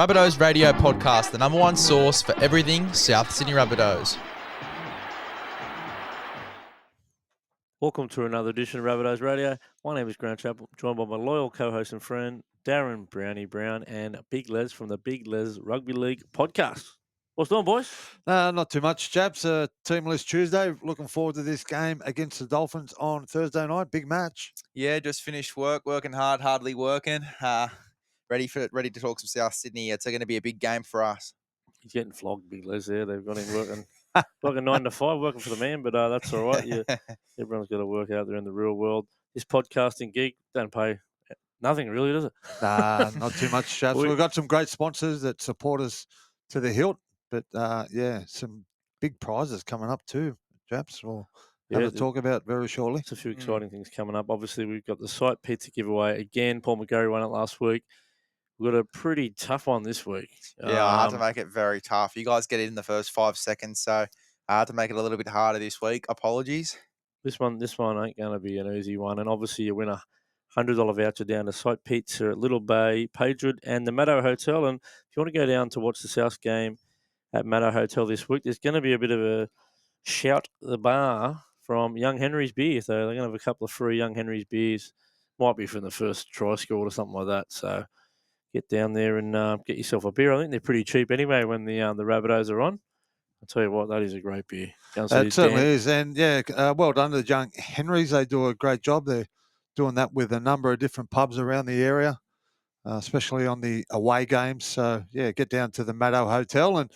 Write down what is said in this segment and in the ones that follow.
Rabbitohs Radio Podcast, the number one source for everything South Sydney Rabbitohs. Welcome to another edition of Rabbitohs Radio. My name is Grant Chappell, joined by my loyal co-host and friend, Darren Brownie Brown, and Big Les from the Big Les Rugby League podcast. What's going on, boys? Not too much, chaps. Team list Tuesday. Looking forward to this game against the Dolphins on Thursday night. Big match. Yeah, just finished working hard, hardly working. Ready to talk some South Sydney. It's going to be a big game for us. He's getting flogged, Big Les there. They've got him working 9 to 5, working for the man, but that's all right. Yeah, everyone's got to work out there in the real world. This podcasting gig don't pay nothing, really, does it? Not too much, chaps. We've got some great sponsors that support us to the hilt, but some big prizes coming up too, chaps. We'll have a talk about very shortly. There's a few exciting things coming up. Obviously, we've got the site pizza giveaway again. Paul McGarry won it last week. We've got a pretty tough one this week. Yeah, I had to make it very tough. You guys get it in the first 5 seconds, so I had to make it a little bit harder this week. Apologies. This one ain't going to be an easy one. And obviously, you win a $100 voucher down to Site Pizza at Little Bay, Pagewood, and the Maddo Hotel. And if you want to go down to watch the South game at Maddo Hotel this week, there's going to be a bit of a shout at the bar from Young Henry's beer. So they're going to have a couple of free Young Henry's beers. Might be from the first try scored or something like that. So get down there and get yourself a beer. I think they're pretty cheap anyway when the Rabbitohs are on. I'll tell you what, that is a great beer. It certainly is. And, well done to the Young Henrys. They do a great job. They're doing that with a number of different pubs around the area, especially on the away games. So, get down to the Maddo Hotel and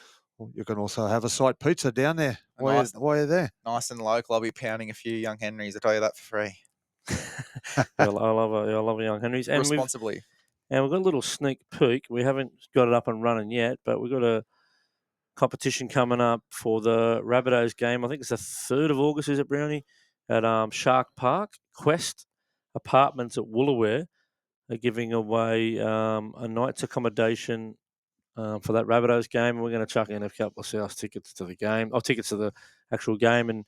you can also have a site pizza down there while you're there. Nice and local. I'll be pounding a few Young Henrys. I'll tell you that for free. I love a Young Henrys. And responsibly. We've got a little sneak peek. We haven't got it up and running yet, but we've got a competition coming up for the Rabbitohs game. I think it's the 3rd of August, is it, Brownie? At Shark Park. Quest Apartments at Woolooware are giving away a night's accommodation for that Rabbitohs game. And we're going to chuck in a couple of South tickets to the game, or tickets to the actual game, and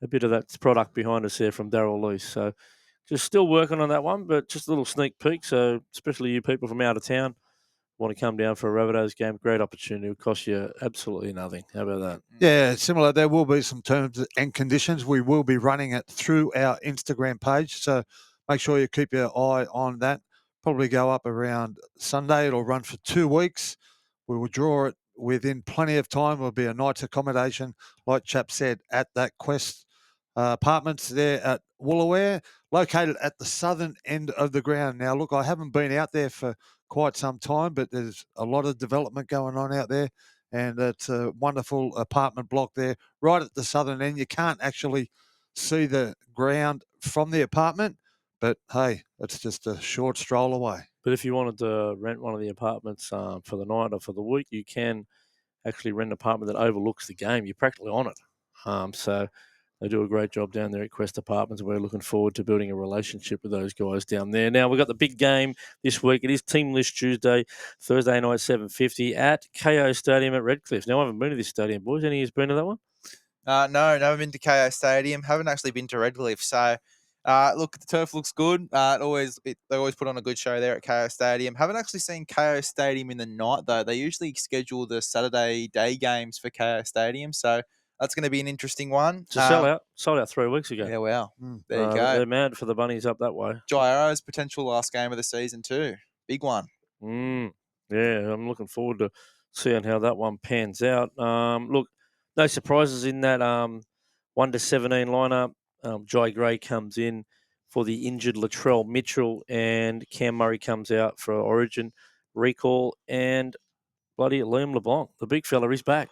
a bit of that product behind us here from Daryl Lease. So just still working on that one, but just a little sneak peek. So especially you people from out of town want to come down for a Rabbitohs game, great opportunity. It will cost you absolutely nothing. How about that? Yeah, similar. There will be some terms and conditions. We will be running it through our Instagram page, so make sure you keep your eye on that. Probably go up around Sunday. It'll run for 2 weeks. We will draw it within plenty of time. It'll be a night's accommodation, like Chap said, at that Quest Apartments there at Woolooware, located at the southern end of the ground. Now, look, I haven't been out there for quite some time, but there's a lot of development going on out there, and it's a wonderful apartment block there right at the southern end. You can't actually see the ground from the apartment, but hey, it's just a short stroll away. But if you wanted to rent one of the apartments for the night or for the week, you can actually rent an apartment that overlooks the game. You're practically on it. So they do a great job down there at Quest Apartments, and we're looking forward to building a relationship with those guys down there. Now, we've got the big game this week. It is Team List Tuesday, Thursday night, 7:50 at KO Stadium at Redcliffe. Now, I haven't been to this stadium, boys. Any of you been to that one? No, never been to KO Stadium. Haven't actually been to Redcliffe. So, look, the turf looks good. They always put on a good show there at KO Stadium. Haven't actually seen KO Stadium in the night, though. They usually schedule the Saturday day games for KO Stadium. So, that's going to be an interesting one. It's sold out 3 weeks ago. Yeah, wow. There you go. They're mad for the Bunnies up that way. Jye's potential last game of the season too. Big one. Yeah, I'm looking forward to seeing how that one pans out. Look, no surprises in that 1 to 17 lineup. Jye Gray comes in for the injured Latrell Mitchell, and Cam Murray comes out for Origin recall, and bloody Liam LeBlanc, the big fella, is back.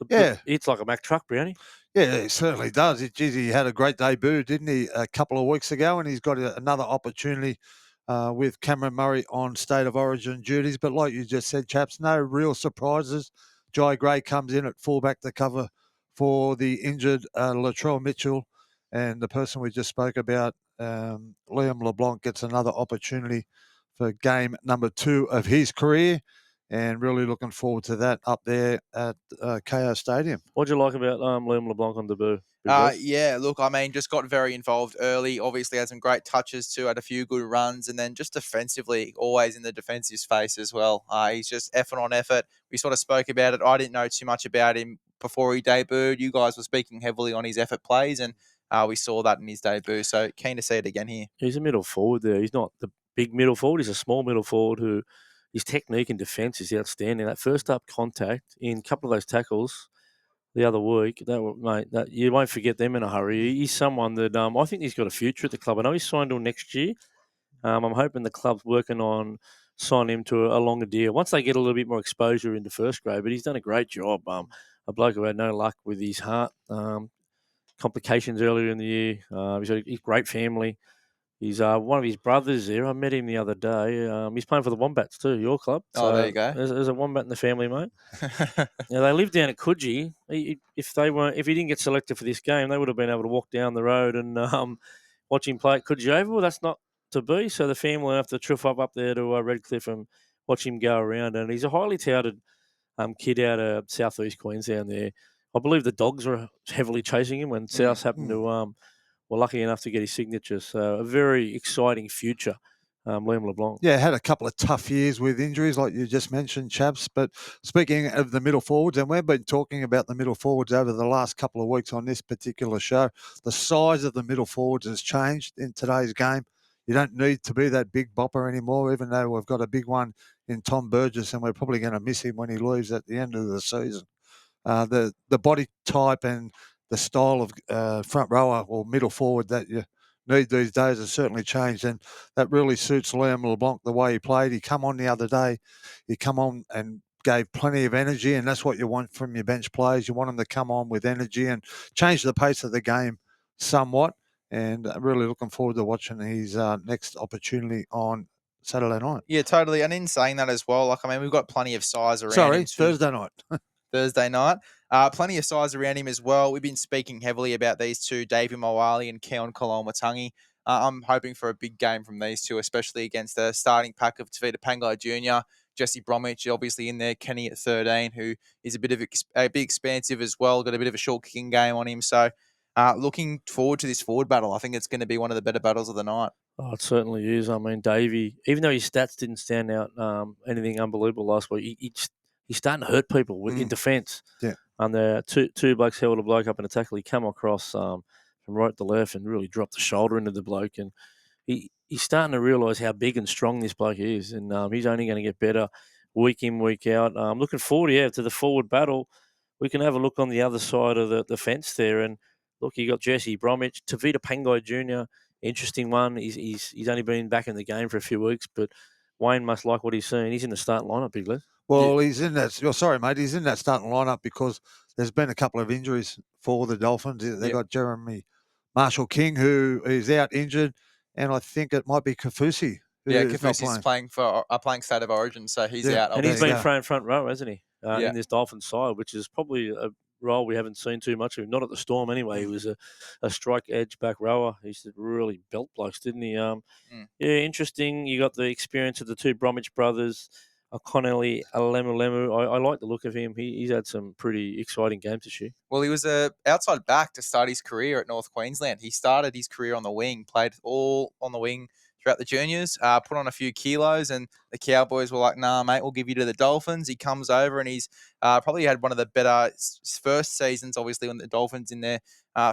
It's like a Mack truck, Brownie. Yeah, it certainly does. He had a great debut, didn't he, a couple of weeks ago, and he's got another opportunity with Cameron Murray on State of Origin duties. But like you just said, chaps, no real surprises. Jye Gray comes in at fullback to cover for the injured Latrell Mitchell, and the person we just spoke about, Liam LeBlanc, gets another opportunity for game number 2 of his career. And really looking forward to that up there at KO Stadium. What do you like about Liam LeBlanc on debut? Big Les? Yeah, look, I mean, just got very involved early. Obviously, had some great touches too, had a few good runs, and then just defensively, always in the defensive space as well. He's just effort on effort. We sort of spoke about it. I didn't know too much about him before he debuted. You guys were speaking heavily on his effort plays, and we saw that in his debut. So keen to see it again here. He's a middle forward there. He's not the big middle forward. He's a small middle forward who his technique and defence is outstanding. That first up contact in a couple of those tackles the other week, that you won't forget them in a hurry. He's someone that I think he's got a future at the club. I know he's signed till next year. I'm hoping the club's working on signing him to a longer deal once they get a little bit more exposure into first grade. But he's done a great job. A bloke who had no luck with his heart complications earlier in the year. He's got a great family. He's one of his brothers there. I met him the other day. He's playing for the Wombats too, your club. Oh, there you go. There's a Wombat in the family, mate. Now they live down at Coogee. If he didn't get selected for this game, they would have been able to walk down the road and watch him play at Coogee Oval. Well, that's not to be. So the family have to trip up there to Redcliffe and watch him go around. And he's a highly touted kid out of southeast Queensland there. I believe the Dogs were heavily chasing him when South happened to were lucky enough to get his signature. So a very exciting future, Liam LeBlanc. Yeah, had a couple of tough years with injuries, like you just mentioned, chaps. But speaking of the middle forwards, and we've been talking about the middle forwards over the last couple of weeks on this particular show, the size of the middle forwards has changed in today's game. You don't need to be that big bopper anymore, even though we've got a big one in Tom Burgess, and we're probably going to miss him when he leaves at the end of the season. The body type and the style of front rower or middle forward that you need these days has certainly changed, and that really suits Liam LeBlanc the way he played. He come on the other day, he come on and gave plenty of energy, and that's what you want from your bench players. You want them to come on with energy and change the pace of the game somewhat, and I'm really looking forward to watching his next opportunity on Saturday night. Yeah, totally. And in saying that as well, like, I mean, we've got plenty of size around Sorry, him. Thursday night. Thursday night. Plenty of size around him as well. We've been speaking heavily about these two, Davey Mawali and Keon Kalon-Watangi. I'm hoping for a big game from these two, especially against the starting pack of Tavita Pangai Jr., Jesse Bromwich, obviously in there, Kenny at 13, who is a bit expansive as well, got a bit of a short kicking game on him. So looking forward to this forward battle. I think it's going to be one of the better battles of the night. Oh, it certainly is. I mean, Davey, even though his stats didn't stand out anything unbelievable last week, he's starting to hurt people in defence. Yeah. And the two blokes held a bloke up in a tackle. He come across from right to left and really dropped the shoulder into the bloke. And he's starting to realise how big and strong this bloke is. And he's only going to get better week in, week out. I'm looking forward, to the forward battle. We can have a look on the other side of the fence there. And look, you got Jesse Bromwich, Tavita Pangai Jr., interesting one. He's only been back in the game for a few weeks, but Wayne must like what he's seen. He's in the starting lineup, Big Les. Well, he's in that. Sorry, mate. He's in that starting lineup because there's been a couple of injuries for the Dolphins. They got Jeremy Marshall King, who is out injured, and I think it might be Kafusi. Yeah, Kafusi's playing State of Origin, so he's out. And he's been thrown front row, hasn't he? In this Dolphins side, which is probably a role we haven't seen too much of. Not at the Storm anyway. He was a strike edge back rower. He used to really belt blokes, didn't he? Yeah, interesting. You got the experience of the two Bromwich brothers. Connelly Alemu. I like the look of him. He's had some pretty exciting games this year. Well, he was a outside back to start his career at North Queensland. He started his career on the wing, played all on the wing throughout the juniors, put on a few kilos, and the Cowboys were like, nah, mate, we'll give you to the Dolphins. He comes over and he's probably had one of the better first seasons, obviously, when the Dolphins in their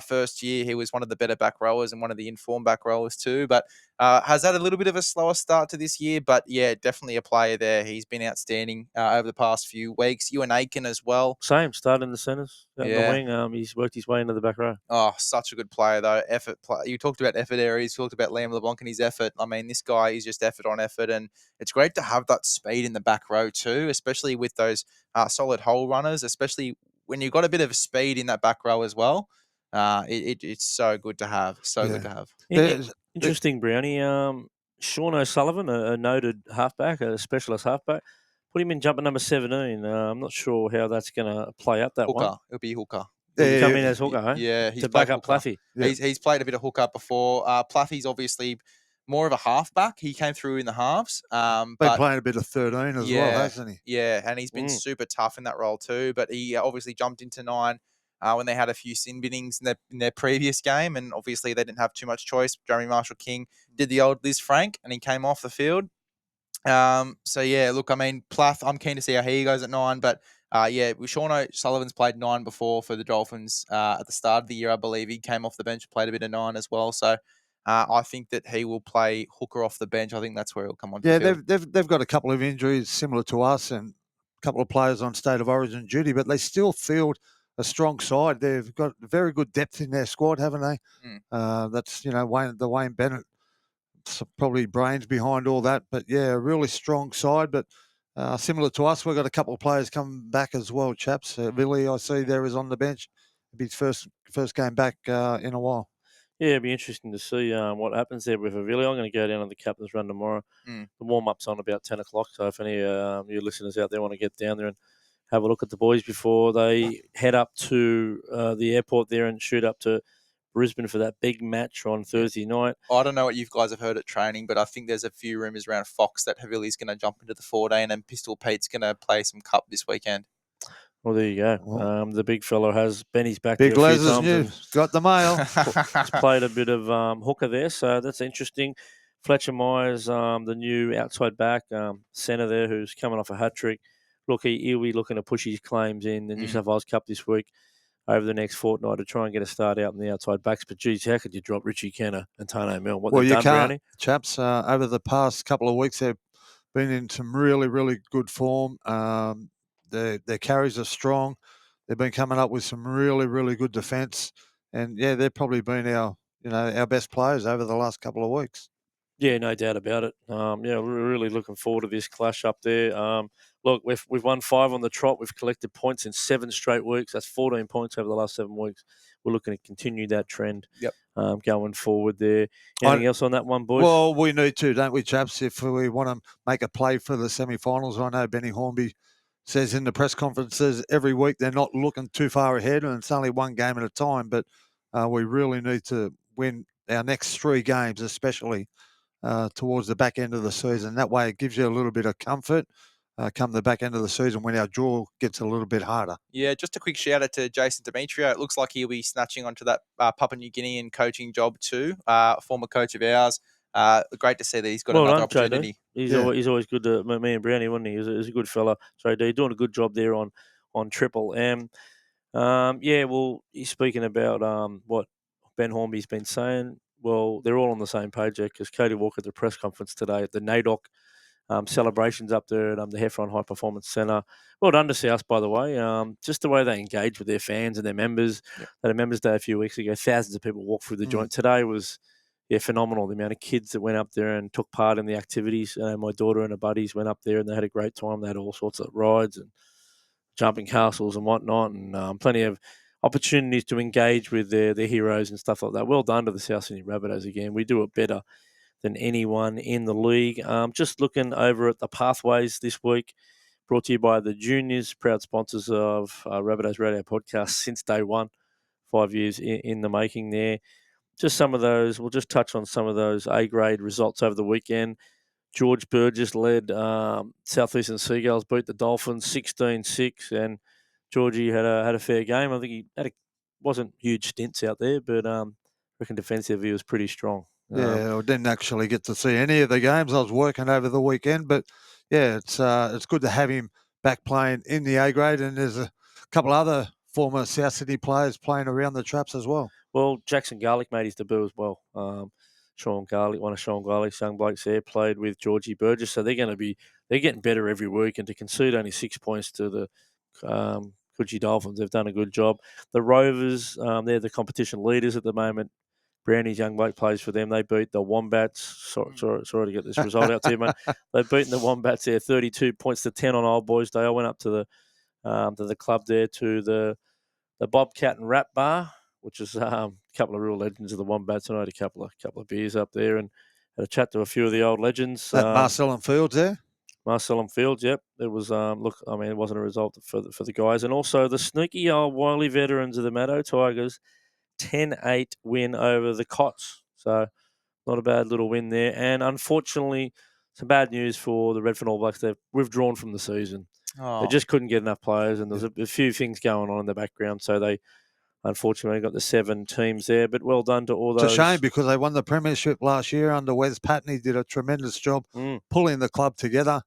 first year. He was one of the better back rowers and one of the informed back rowers too, but has had a little bit of a slower start to this year, but yeah, definitely a player there. He's been outstanding over the past few weeks. Ewan Aiken as well. Same, started in the centres, in the wing. He's worked his way into the back row. Oh, such a good player, though. You talked about effort areas. You talked about Liam LeBlanc and his effort. I mean, this guy is just effort on effort, and it's great to have that speed in the back row too, especially with those solid hole runners, especially when you've got a bit of speed in that back row as well. It's so good to have. Good to have. Interesting, Brownie. Sean O'Sullivan, a noted halfback, a specialist halfback, put him in jumper number 17. I'm not sure how that's going to play out that hooker. one. It'll be hooker. He'll come in as hooker, huh? Yeah, to back up Pluffy. Yeah. He's played a bit of hooker before. Pluffy's obviously more of a halfback. He came through in the halves. Been playing a bit of 13 as well, hasn't he? Yeah, and he's been super tough in that role too. But he obviously jumped into 9 when they had a few sin binnings in their previous game, and obviously they didn't have too much choice. Jeremy Marshall-King did the old Liz Frank, and he came off the field. So yeah, look, I mean, Plath, I'm keen to see how he goes at 9, but yeah, we sure know Sullivan's played 9 before for the Dolphins at the start of the year, I believe. He came off the bench, played a bit of 9 as well. So I think that he will play hooker off the bench. I think that's where he'll come on. Yeah, the field. they've got a couple of injuries similar to us, and a couple of players on state of origin duty, but they still field a strong side. They've got very good depth in their squad, haven't they? That's Wayne Bennett, probably brains behind all that, but yeah, a really strong side. But similar to us, we've got a couple of players coming back as well, chaps. Billy, I see there is on the bench. It'll be his first game back in a while. Yeah, it'll be interesting to see what happens there with Havili. I'm going to go down on the captain's run tomorrow. The warm-up's on about 10 o'clock, so if any of you listeners out there want to get down there and have a look at the boys before they head up to the airport there and shoot up to Brisbane for that big match on Thursday night. I don't know what you guys have heard at training, but I think there's a few rumours around Fox that Havili's going to jump into the 14 and Pistol Pete's going to play some cup this weekend. Well, there you go. Well, the big fella has Benny's back Big there a Les few is times new. and Got the mail. he's played a bit of hooker there, so that's interesting. Fletcher Myers, the new outside back centre there, who's coming off a hat trick. Look, he'll be looking to push his claims in the New South Wales Cup this week over the next fortnight to try and get a start out in the outside backs. But geez, how could you drop Richie Kenner and Tano Milne? What they've done, Brownie? Chaps. Over the past couple of weeks, they've been in some really, really good form. Their carries are strong. They've been coming up with some really, really good defence, and yeah, they've probably been our best players over the last couple of weeks. Yeah, no doubt about it. Yeah, we're really looking forward to this clash up there. Look, we've won 5 on the trot. We've collected points in 7 straight weeks. That's 14 points over the last 7 weeks. We're looking to continue that trend. Going forward there. Anything else on that one, boys? Well, we need to, don't we, chaps? If we want to make a play for the semi-finals, I know Benny Hornby says in the press conferences every week they're not looking too far ahead, and it's only one game at a time. But we really need to win our next 3 games, especially towards the back end of the season. That way, it gives you a little bit of comfort come the back end of the season when our draw gets a little bit harder. Yeah, just a quick shout out to Jason Demetrio. It looks like he'll be snatching onto that Papua New Guinean coaching job too. Former coach of ours. Great to see that he's got another opportunity. He's always good to me and Brownie, wasn't he? He's a good fella. So he's doing a good job there on Triple M. Well, he's speaking about what Ben Hornby's been saying. Well, they're all on the same page there because Cody Walker at the press conference today at the NAIDOC celebrations up there at the Heffron High Performance Centre. Well done to South, by the way. Just the way they engage with their fans and their members. They had a Members' Day a few weeks ago. Thousands of people walked through the joint. Today was phenomenal. The amount of kids that went up there and took part in the activities. My daughter and her buddies went up there and they had a great time. They had all sorts of rides and jumping castles and whatnot, and plenty of opportunities to engage with their heroes and stuff like that. Well done to the South Sydney Rabbitohs again. We do it better than anyone in the league. Just looking over at the pathways this week, brought to you by the Juniors, proud sponsors of Rabbitohs Radio Podcast since day one, 5 years in the making there. Just some of those, we'll just touch on some of those A-grade results over the weekend. George Burgess led Southeastern Seagulls, beat the Dolphins 16-6, and Georgie had a fair game. I think he wasn't huge stints out there, but I reckon defensively he was pretty strong. Yeah, I didn't actually get to see any of the games. I was working over the weekend, but yeah, it's good to have him back playing in the A grade, and there's a couple other former South Sydney players playing around the traps as well. Well, Jackson Garlick made his debut as well. Sean Garlick, one of Sean Garlick's young blokes there, played with Georgie Burgess, so they're getting better every week, and to concede only 6 points to the Coogee Dolphins, they've done a good job. The Rovers, they're the competition leaders at the moment. Brownie's young bloke plays for them. They beat the Wombats. Sorry to get this result out to you, mate. They've beaten the Wombats there, 32 points to 10 on Old Boys Day. I went up to the club there to the Bobcat and Rat Bar, which is a couple of real legends of the Wombats. And I had a couple of beers up there and had a chat to a few of the old legends. That Marcel and Fields there? Marcel and Fields, yep. It was, it wasn't a result for the guys. And also the sneaky old wily veterans of the Maddo Tigers, 10-8 win over the Cots. So not a bad little win there. And unfortunately, some bad news for the Redfern All Blacks. They've withdrawn from the season. They just couldn't get enough players, and there's a few things going on in the background. So they unfortunately, got the 7 teams there. But well done to all those. It's a shame because they won the premiership last year under Wes Patton. He did a tremendous job pulling the club together.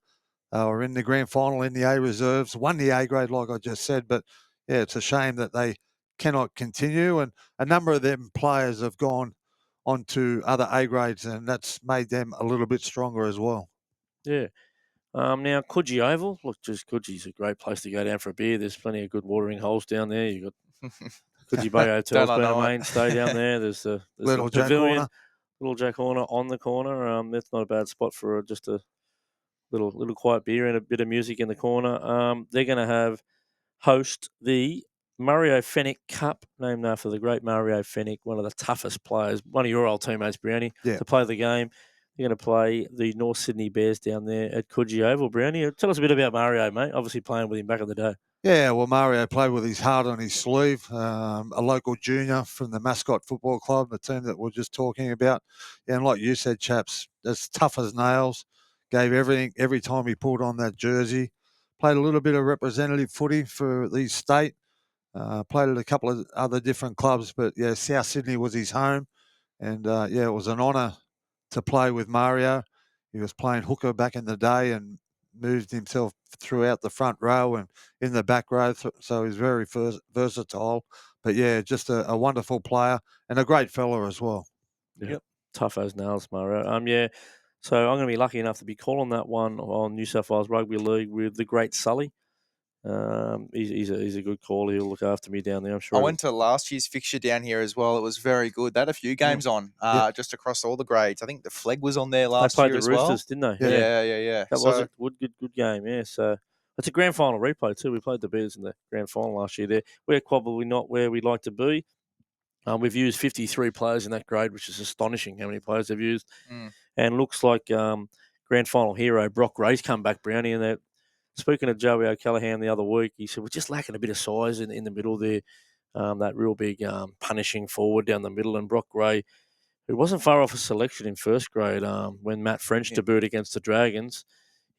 Were in the grand final in the A reserves, won the A grade, like I just said. But yeah, it's a shame that they cannot continue. And a number of them players have gone on to other A grades, and that's made them a little bit stronger as well. Yeah. Now, Coogee Oval, look, just Coogie's a great place to go down for a beer. There's plenty of good watering holes down there. You've got Coogee Bay Hotel's been a mainstay down there. There's the pavilion, Little Jack Horner on the corner. That's not a bad spot for just a little quiet beer and a bit of music in the corner. They're going to host the Mario Fennick Cup, named after the great Mario Fennick, one of the toughest players, one of your old teammates, Brownie, to play the game. They're going to play the North Sydney Bears down there at Coogee Oval. Brownie, tell us a bit about Mario, mate. Obviously playing with him back in the day. Yeah, well, Mario played with his heart on his sleeve. A local junior from the Mascot Football Club, the team that we're just talking about. Yeah, and like you said, chaps, as tough as nails. Gave everything every time he pulled on that jersey. Played a little bit of representative footy for the state. Played at a couple of other different clubs, but yeah, South Sydney was his home. And yeah, it was an honour to play with Mario. He was playing hooker back in the day and moved himself throughout the front row and in the back row. So he's very versatile. But yeah, just a wonderful player and a great fella as well. Yeah. Yep. Tough as nails, Mario. Yeah. So I'm going to be lucky enough to be calling that one on New South Wales Rugby League with the great Sully. He's a good call. He'll look after me down there, I'm sure. I went to last year's fixture down here as well. It was very good. They had a few games on just across all the grades. I think the Flegg was on there last year as well. They played the Roosters, didn't they? Yeah. That was a good game, yeah. So it's a grand final replay too. We played the Bears in the grand final last year there. We're probably not where we'd like to be. We've used 53 players in that grade, which is astonishing how many players they've used. And looks like grand final hero Brock Gray's come back, Brownie, and speaking of Joey O'Callaghan the other week, he said, we're just lacking a bit of size in the middle there, that real big punishing forward down the middle. And Brock Gray, who wasn't far off a selection in first grade when Matt French debuted against the Dragons,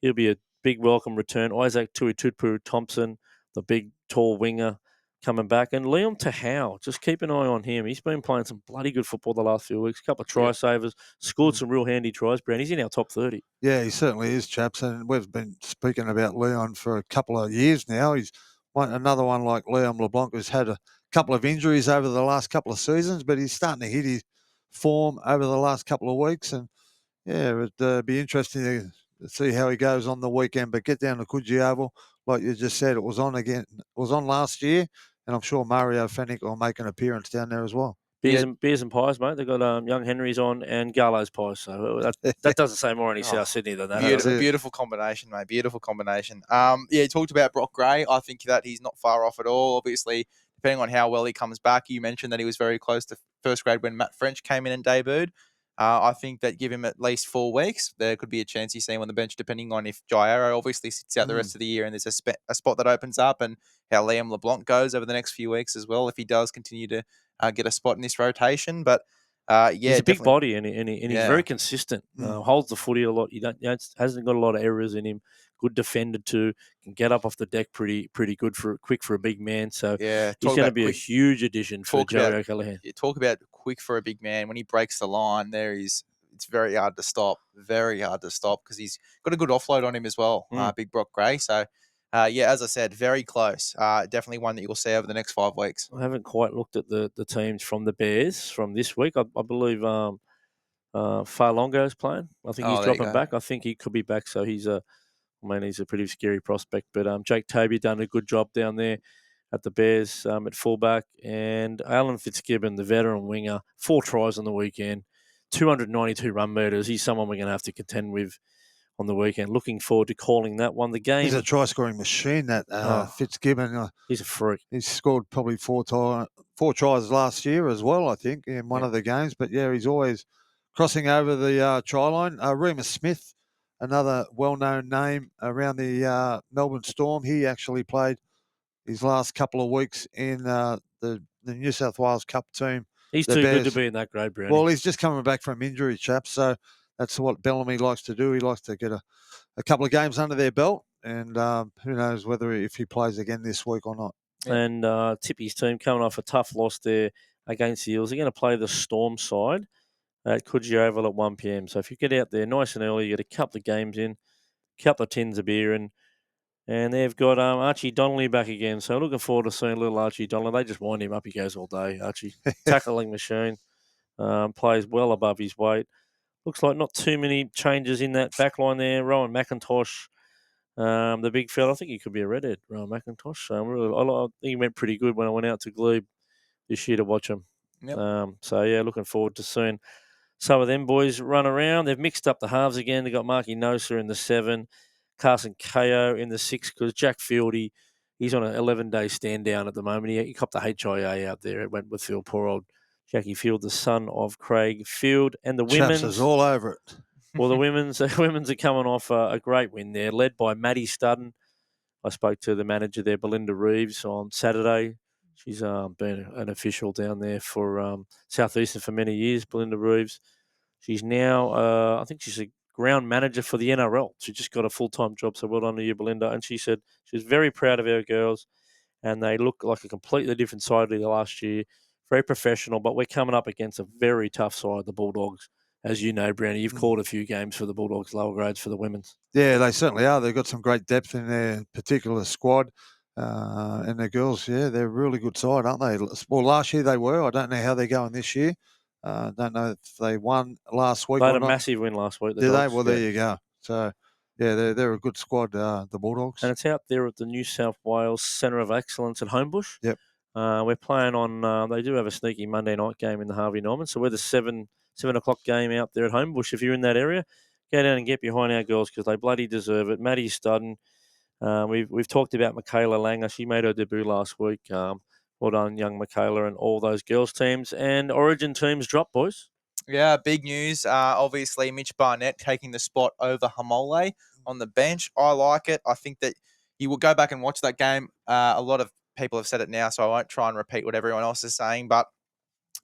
he'll be a big welcome return. Isaac Tuitupu Thompson, the big tall winger, coming back. And Liam Tahau, just keep an eye on him. He's been playing some bloody good football the last few weeks. A couple of try savers, scored some real handy tries, Brown. He's in our top 30. Yeah, he certainly is, chaps. And we've been speaking about Leon for a couple of years now. He's another one like Liam LeBlanc, who's had a couple of injuries over the last couple of seasons, but he's starting to hit his form over the last couple of weeks. And yeah, it'd be interesting to see how he goes on the weekend. But get down to Coogee Oval, like you just said, it was on again. It was on last year. And I'm sure Mario Fennick will make an appearance down there as well. Beers and pies, mate. They've got Young Henry's on and Garlo's pies. So that doesn't say more in South Sydney than that. Beautiful combination, mate. Beautiful combination. You talked about Brock Gray. I think that he's not far off at all. Obviously, depending on how well he comes back, you mentioned that he was very close to first grade when Matt French came in and debuted. I think that give him at least 4 weeks, there could be a chance you see him on the bench, depending on if Jye obviously sits out the rest of the year and there's a spot that opens up, and how Liam LeBlanc goes over the next few weeks as well, if he does continue to get a spot in this rotation. But he's a big body and he's very consistent. Holds the footy a lot. Hasn't got a lot of errors in him. Good defender too. Can get up off the deck pretty good quick for a big man. So he's going to be a huge addition for Joey O'Callaghan. Talk about quick for a big man. When he breaks the line, it's very hard to stop. Very hard to stop because he's got a good offload on him as well. Big Brock Gray. So. As I said, very close. Definitely one that you'll see over the next 5 weeks. I haven't quite looked at the teams from the Bears from this week. I believe Farlongo's playing. I think he's dropping back. I think he could be back. So he's a pretty scary prospect. But Jake Toby done a good job down there at the Bears at fullback. And Alan Fitzgibbon, the veteran winger, 4 tries on the weekend, 292 run meters. He's someone we're going to have to contend with on the weekend. Looking forward to calling that one. The game. He's a try-scoring machine, that Fitzgibbon. He's a freak. He's scored probably 4 tries last year as well, I think, in one of the games. But, yeah, he's always crossing over the try line. Remus Smith, another well-known name around the Melbourne Storm. He actually played his last couple of weeks in the New South Wales Cup team. He's too good to be in that grade, Brownie. Well, he's just coming back from injury, chaps, so that's what Bellamy likes to do. He likes to get a couple of games under their belt, and who knows if he plays again this week or not. Yeah. and Tippy's team coming off a tough loss there against the Eels. They're going to play the Storm side at Coogee Oval at 1 p.m. So if you get out there nice and early, you get a couple of games in, couple of tins of beer, and they've got Archie Donnelly back again. So looking forward to seeing little Archie Donnelly. They just wind him up. He goes all day, Archie. Tackling machine. Plays well above his weight. Looks like not too many changes in that back line there. Rowan McIntosh, the big fella. I think he could be a redhead, Rowan McIntosh. I think he went pretty good when I went out to Glebe this year to watch him. Yep. So, yeah, looking forward to seeing some of them boys run around. They've mixed up the halves again. They've got Marky Nosa in the 7, Carson Ko in the 6, because Jack Fieldy, he's on an 11-day stand down at the moment. He copped the HIA out there at Wentworthfield. Poor old Jackie Field, the son of Craig Field. And the Chaps women's... is all over it. Well, the women's are coming off a great win there, led by Maddie Studden. I spoke to the manager there, Belinda Reeves, on Saturday. She's been an official down there for Southeastern for many years, Belinda Reeves. She's now, I think she's a ground manager for the NRL. She just got a full-time job, so well done to you, Belinda. And she said she was very proud of her girls, and they look like a completely different side to the last year. Very professional, but we're coming up against a very tough side, the Bulldogs. As you know, Brownie, you've called a few games for the Bulldogs, lower grades for the women's. Yeah, they certainly are. They've got some great depth in their particular squad. And the girls, yeah, they're a really good side, aren't they? Well, last year they were. I don't know how they're going this year. Don't know if they won last week They or had a not. massive win last week. Did they? Dogs, Well, there you go. So, yeah, they're a good squad, the Bulldogs. And it's out there at the New South Wales Centre of Excellence at Homebush. Yep. We're playing on, they do have a sneaky Monday night game in the Harvey Norman. So we're the 7 o'clock game out there at Homebush. If you're in that area, go down and get behind our girls because they bloody deserve it. Maddie Studden. We've talked about Michaela Langer. She made her debut last week. Well done, young Michaela and all those girls' teams. And Origin teams drop, boys. Yeah, big news. Obviously, Mitch Barnett taking the spot over Hamole on the bench. I like it. I think that you will go back and watch that game. A lot of people have said it now, so I won't try and repeat what everyone else is saying. But,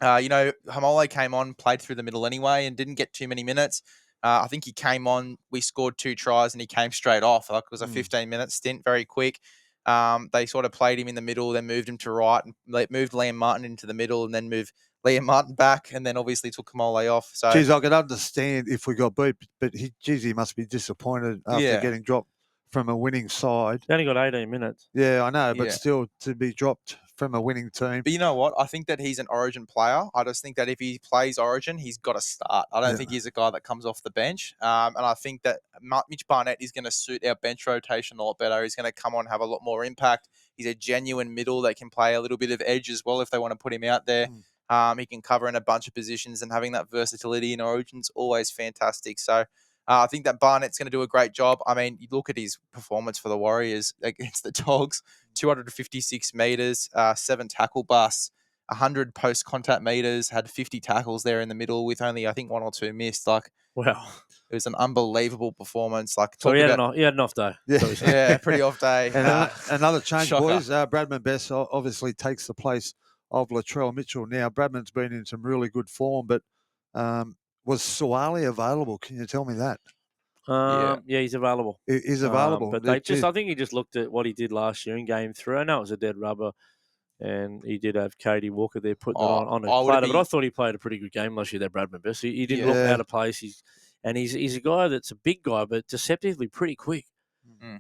Hamole came on, played through the middle anyway, and didn't get too many minutes. I think he came on, we scored 2 tries, and he came straight off. Like, it was a 15-minute stint, very quick. They sort of played him in the middle, then moved him to right, and moved Liam Martin into the middle, and then moved Liam Martin back, and then obviously took Kamole off. So, Geez, I could understand if we got beat, but he must be disappointed after getting dropped from a winning side. He only got 18 minutes. Yeah, I know, but Yeah. still to be dropped from a winning team. But you know what? I think that he's an Origin player. I just think that if he plays Origin, he's got to start. I don't think he's a guy that comes off the bench. And I think that Mitch Barnett is going to suit our bench rotation a lot better. He's going to come on and have a lot more impact. He's a genuine middle that can play a little bit of edge as well if they want to put him out there. He can cover in a bunch of positions, and having that versatility in Origin's always fantastic. So I think that Barnett's going to do a great job. I mean, you look at his performance for the Warriors against the Dogs, 256 metres, 7 tackle busts, 100 post-contact metres, had 50 tackles there in the middle with only, I think, 1 or 2 missed. Like, wow. It was an unbelievable performance. Like, so he had an off day. Yeah, pretty off day. And another change, shocker. boys. Bradman Best obviously takes the place of Latrell Mitchell. Now, Bradman's been in some really good form, but was Suwali available? Can you tell me that? Yeah, he's available. He's available. But I think he just looked at what he did last year in game 3. I know it was a dead rubber, and he did have Katie Walker there putting it on a platter. But I thought he played a pretty good game last year, that Bradman Best. He didn't look out of place. He's a guy that's a big guy, but deceptively pretty quick.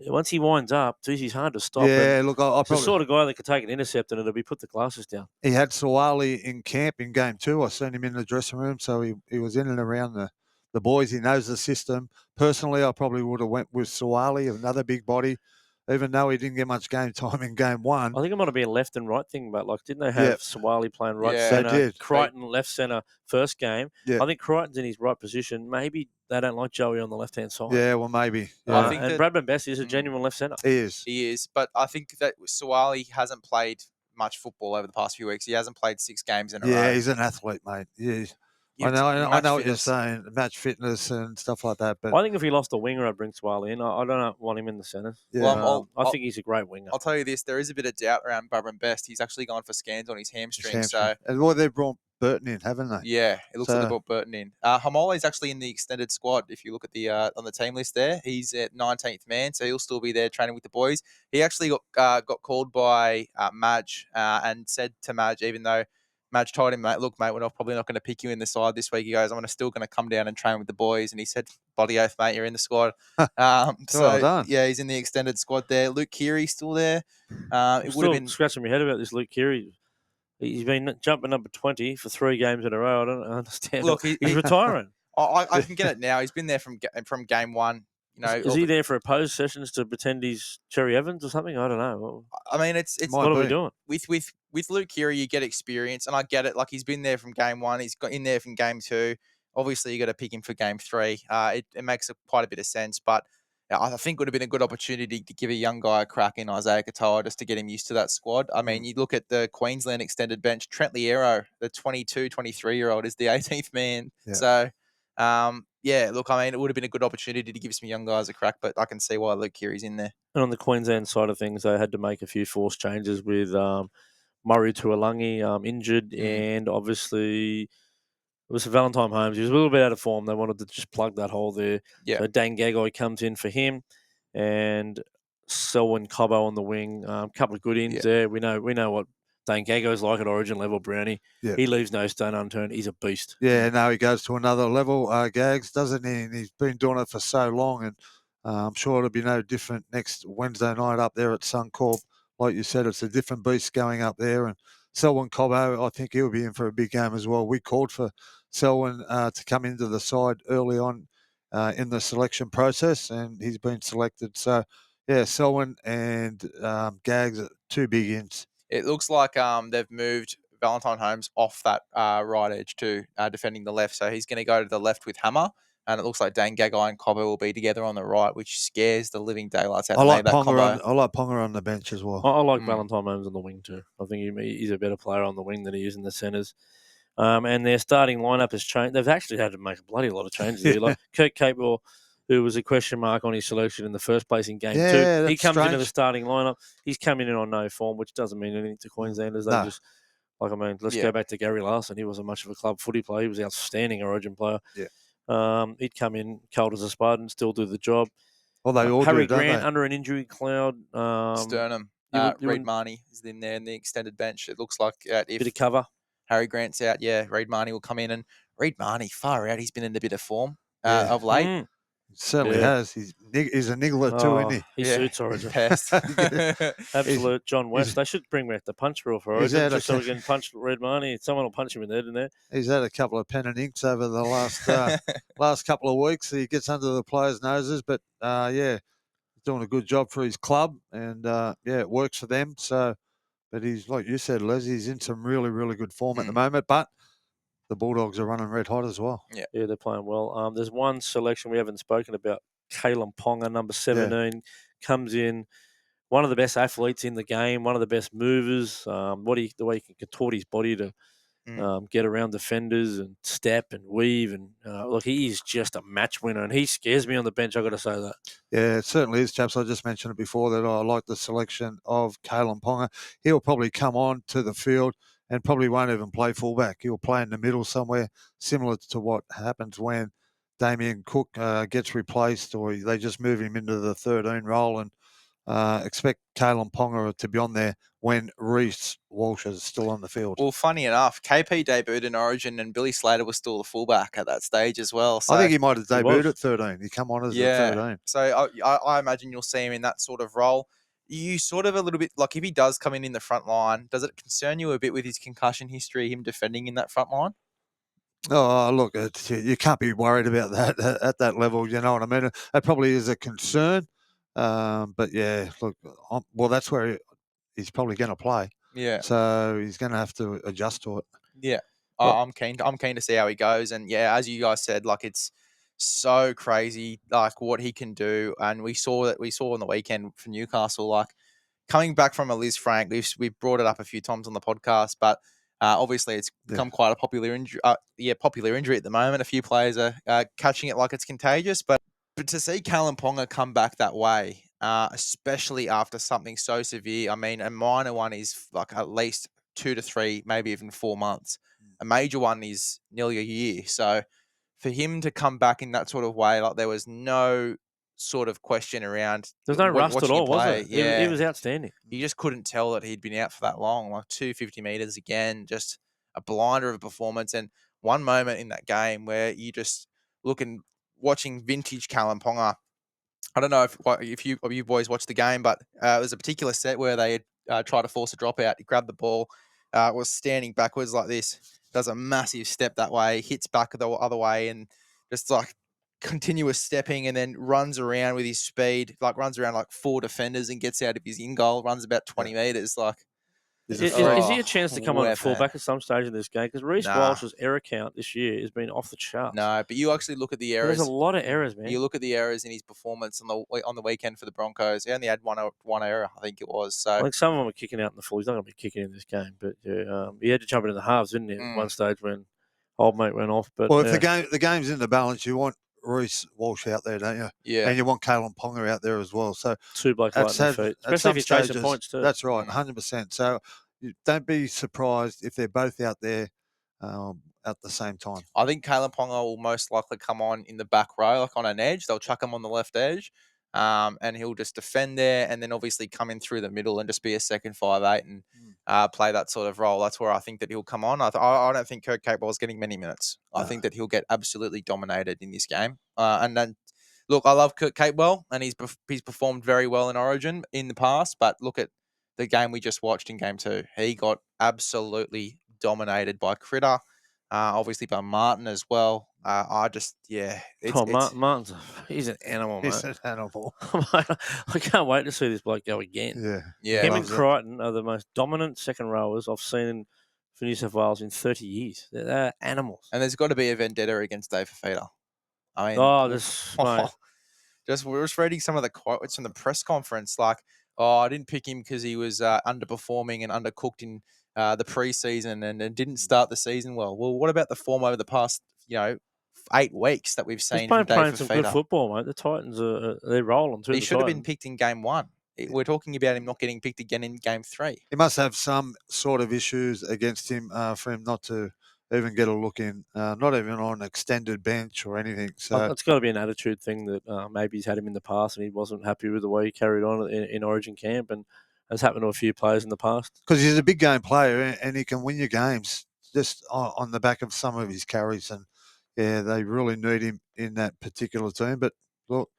Once he winds up, he's hard to stop. Yeah, look, he's the sort of guy that could take an intercept and it'll be put the glasses down. He had Suwali in camp in game 2. I seen him in the dressing room, so he was in and around the boys. He knows the system. Personally, I probably would have went with Suwali, another big body, even though he didn't get much game time in game 1. I think it might have been a left and right thing, but didn't they have Suwali playing right centre? They did. Crichton left centre first game. Yeah. I think Crichton's in his right position. Maybe they don't like Joey on the left-hand side. Yeah, well, maybe. Yeah. I think and Bradman Best is a genuine left centre. He is. But I think that Suwali hasn't played much football over the past few weeks. He hasn't played 6 games in a row. Yeah, he's an athlete, mate. Yeah. I know what you're saying, match fitness and stuff like that. But I think if he lost a winger, I'd bring Suwali in. I don't want him in the centre. Yeah. I think he's a great winger. I'll tell you this: there is a bit of doubt around Bradman Best. He's actually gone for scans on his hamstring. And well, they've Burton in, haven't they? Yeah, it looks like they So- brought Burton in. Hamole's actually in the extended squad. If you look at the on the team list there, he's at 19th man, so he'll still be there training with the boys. He actually got called by Madge and said to Madge, even though Madge told him, mate, look, mate, probably not going to pick you in the side this week. He goes, I'm still going to come down and train with the boys. And he said, bloody oath, mate, you're in the squad. Well done. Yeah, he's in the extended squad there. Luke Keary's still there. I'm It would have still been scratching my head about this Luke Keary. He's been jumping number 20 for 3 games in a row. I don't understand. Look, he's retiring. I can get it now. He's been there from game one. You know, Is he there for opposed sessions to pretend he's Cherry Evans or something? I don't know. I mean, it's Might What are we be. doing? with Luke Keary, you get experience, and I get it. Like, he's been there from game one. He's got in there from game two. Obviously, you got to pick him for game three. It makes quite a bit of sense, but I think it would have been a good opportunity to give a young guy a crack in Isaiah Katoa just to get him used to that squad. I mean, you look at the Queensland extended bench, Trent Liero, the 22, 23-year-old, is the 18th man. Yeah. So, yeah, look, I mean, it would have been a good opportunity to give some young guys a crack, but I can see why Luke Keary's in there. And on the Queensland side of things, they had to make a few forced changes with Murray Tuolangi injured, and obviously it was Valentine Holmes. He was a little bit out of form. They wanted to just plug that hole there. Yeah. So Dan Gagai comes in for him, and Selwyn Cobbo on the wing. Couple of good ins there. We know what Dan Gagai's like at Origin level. Brownie. Yeah. He leaves no stone unturned. He's a beast. Yeah, no, he goes to another level, Gags, doesn't he? And he's been doing it for so long, and I'm sure it'll be no different next Wednesday night up there at Suncorp. Like you said, it's a different beast going up there. And Selwyn Cobbo, I think he'll be in for a big game as well. We called for Selwyn to come into the side early on in the selection process, and he's been selected. So, yeah, Selwyn and Gags are 2 big ins. It looks like they've moved Valentine Holmes off that right edge to defending the left. So he's going to go to the left with Hammer. And it looks like Dane Gagai and Cobbo will be together on the right, which scares the living daylights out of me. That combo. I like Ponga on the bench as well. I like Valentine Holmes on the wing too. I think he's a better player on the wing than he is in the centres. And their starting lineup has changed. They've actually had to make a bloody lot of changes here. Like Kurt Capewell, who was a question mark on his selection in the first place in game 2. He comes into the starting lineup. He's coming in on no form, which doesn't mean anything to Queenslanders. They just, let's go back to Gary Larson. He wasn't much of a club footy player. He was an outstanding Origin player. Yeah. He'd come in cold as a spud and still do the job. Well, they all Harry do, don't Grant they? under an injury cloud. Sternum. Reid Marnie is in there in the extended bench. It looks like if bit of cover. Harry Grant's out, Reid Marnie will come in. And Reid Marnie, far out, he's been in a bit of form of late. He certainly has. He's a niggler too, isn't he? He suits Origin. Pest. Absolute John West. They should bring back the punch rule for Origin just so we can punch Reid Marnie. Someone will punch him in the head in there. He's had a couple of pen and inks over the last couple of weeks. He gets under the players' noses, but he's doing a good job for his club, and it works for them. So, but he's, like you said, Les, he's in some really, really good form at the moment. But the Bulldogs are running red hot as well. Yeah, they're playing well. There's one selection we haven't spoken about. Kalen Ponga, number 17, comes in. One of the best athletes in the game, one of the best movers. The way he can contort his body to get around defenders and step and weave. And look, he is just a match winner, and he scares me on the bench, I've got to say that. Yeah, it certainly is, chaps. I just mentioned it before that I like the selection of Kalen Ponga. He'll probably come on to the field and probably won't even play fullback. He'll play in the middle somewhere, similar to what happens when Damien Cook gets replaced, or they just move him into the 13 role, and expect Kalen Ponga to be on there when Reece Walsh is still on the field. Well, funny enough, KP debuted in Origin and Billy Slater was still the fullback at that stage as well. So I think he might have debuted at 13. He come on as a 13. So I imagine you'll see him in that sort of role. You sort of a little bit, like if he does come in the front line, does it concern you a bit with his concussion history, him defending in that front line? Oh, look, you can't be worried about that at that level. You know what I mean? That probably is a concern. But yeah, look, that's where he's probably going to play. Yeah. So he's going to have to adjust to it. Yeah. I'm keen to see how he goes. And yeah, as you guys said, like it's so crazy, like what he can do. And we saw on the weekend for Newcastle, like coming back from a Liz Frank, we've brought it up a few times on the podcast, but obviously it's become quite a popular injury. Popular injury at the moment. A few players are catching it like it's contagious, but to see Kalen Ponga come back that way, especially after something so severe. I mean, a minor one is like at least 2 to 3, maybe even 4 months. a major one is nearly a year. So for him to come back in that sort of way, like there was no sort of question around. There's no rust at watching him all, was play. there? Yeah, He was outstanding. you just couldn't tell that he'd been out for that long. Like 250 meters again, just a blinder of a performance. And one moment in that game where you just watching vintage Callum Ponga. I don't know if you boys watched the game, but it was a particular set where they tried to force a dropout. He grabbed the ball, was standing backwards like this, does a massive step that way, hits back the other way, and just like continuous stepping, and then runs around with his speed, like runs around like 4 defenders and gets out of his in goal, runs about 20 meters. Like, Is he a chance to come on at fullback at some stage in this game? Because Reece Walsh's error count this year has been off the charts. No, but you actually look at the errors. There's a lot of errors, man. You look at the errors in his performance on the weekend for the Broncos. He only had one error, I think it was. So I think some of them are kicking out in the full. He's not going to be kicking in this game, but he had to jump into the halves, didn't he? At one stage when old mate went off. But if the game's in the balance, you want Reece Walsh out there, don't you? Yeah. And you want Callum Ponga out there as well. So 2 blokes light on their feet, especially if he's chasing points too. That's right, 100%. So you don't be surprised if they're both out there at the same time. I think Caleb Ponga will most likely come on in the back row, like on an edge. They'll chuck him on the left edge, and he'll just defend there, and then obviously come in through the middle and just be a second 5'8" and play that sort of role. That's where I think that he'll come on. I don't think Kurt Capewell's getting many minutes. I think that he'll get absolutely dominated in this game. And then, look, I love Kurt Capewell, and he's performed very well in Origin in the past, but look at the game we just watched in Game 2. He got absolutely dominated by Critter. Obviously by Martin as well. Martin's he's an animal, mate. He's an animal. I can't wait to see this bloke go again. Yeah. Him and Crichton are the most dominant second rowers I've seen for New South Wales in 30 years. They're animals. And there's got to be a vendetta against Dave Fafita. I mean, we're just reading some of the quotes from the press conference, like, I didn't pick him because he was underperforming and undercooked in the preseason and didn't start the season well. Well, what about the form over the past, 8 weeks that we've seen from Dave playing Fafita? some good football, mate. The Titans they're rolling too. He should have been picked in Game 1. We're talking about him not getting picked again in Game 3. He must have some sort of issues against him for him not to even get a look in, not even on an extended bench or anything. So it's got to be an attitude thing that maybe he's had him in the past and he wasn't happy with the way he carried on in Origin camp, and has happened to a few players in the past. Because he's a big game player and he can win your games just on the back of some of his carries, and they really need him in that particular team. But look,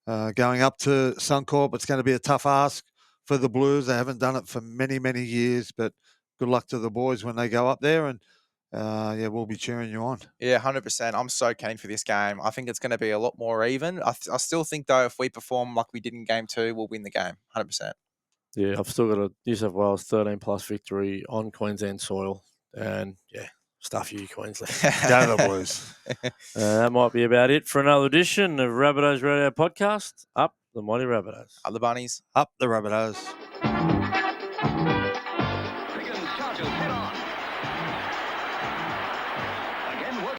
going up to Suncorp, it's going to be a tough ask for the Blues. They haven't done it for many, many years, but good luck to the boys when they go up there, and we'll be cheering you on. Yeah, 100%. I'm so keen for this game. I think it's going to be a lot more even. I still think, though, if we perform like we did in Game 2, we'll win the game, 100%. Yeah, I've still got a New South Wales 13-plus victory on Queensland soil, and stuff you, Queensland. Go the Blues. That might be about it for another edition of Rabbitohs Radio Podcast. Up the mighty Rabbitohs. Up the Bunnies. Up the Rabbitohs.